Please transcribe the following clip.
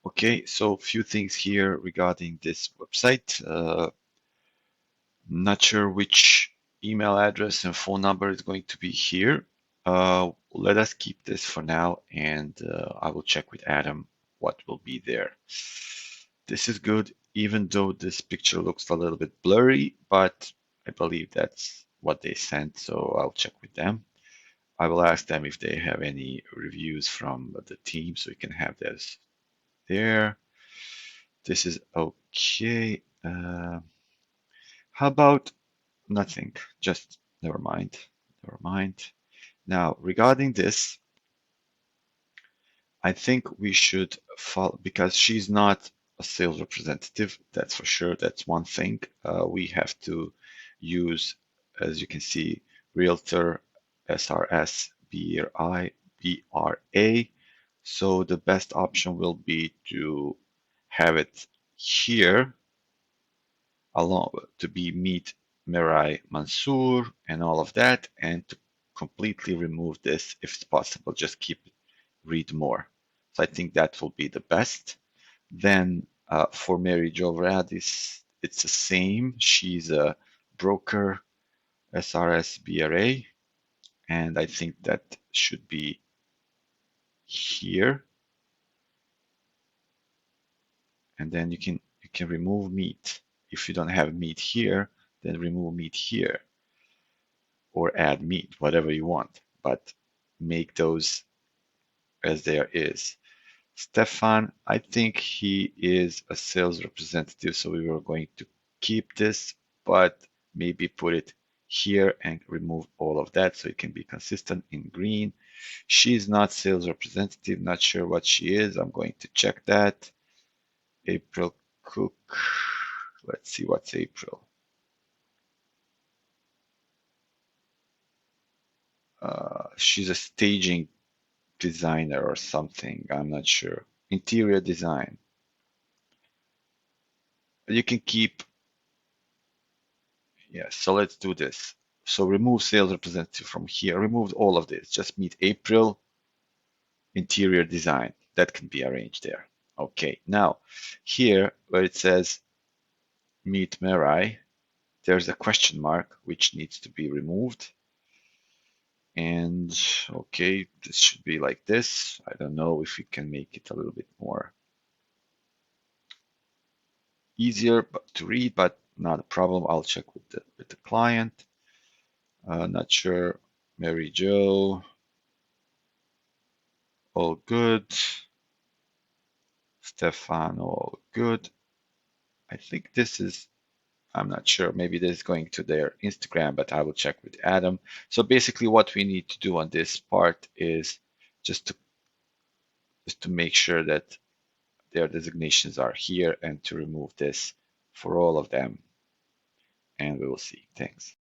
Okay, so a few things here regarding this website. Not sure which email address and phone number is going to be here. Let us keep this for now, and I will check with Adam what will be there. This is good, even though this picture looks a little bit blurry, but I believe that's what they sent, so I'll check with them. I will ask them if they have any reviews from the team, so we can have this there. This is okay. How about nothing? Just never mind. Never mind. Now, regarding this, I think we should follow because she's not a sales representative. That's for sure. That's one thing. We have to use, as you can see, Realtor, SRS, BRA. So the best option will be to have it here along to be Meet Mirai Mansour and all of that, and to completely remove this if it's possible. Just keep it, read more. So I think that will be the best. Then for Mary Jo Radis, it's the same. She's a broker, SRS BRA, and I think that should be here. And then you can remove Meet. If you don't have Meet here, then remove Meet here. Or add Meet, whatever you want, but make those as there is. Stefan, I think he is a sales representative, so we were going to keep this, but maybe put it here and remove all of that so it can be consistent in green. She's not sales representative, not sure what she is. I'm going to check that. April Cook. Let's see what's April. She's a staging designer or something. I'm not sure. Interior design. You can keep, yes, so let's do this. So remove sales representative from here. Remove all of this. Just meet April, interior design. That can be arranged there. Okay, now here where it says meet Mirai, there's a question mark which needs to be removed. And okay, this should be like this. I don't know if we can make it a little bit more easier to read, but not a problem. I'll check with the client. Not sure. Mary Jo, all good. Stefano, all good. I think this is, I'm not sure. Maybe this is going to their Instagram, but I will check with Adam. So basically what we need to do on this part is just to make sure that their designations are here and to remove this for all of them. And we will see. Thanks.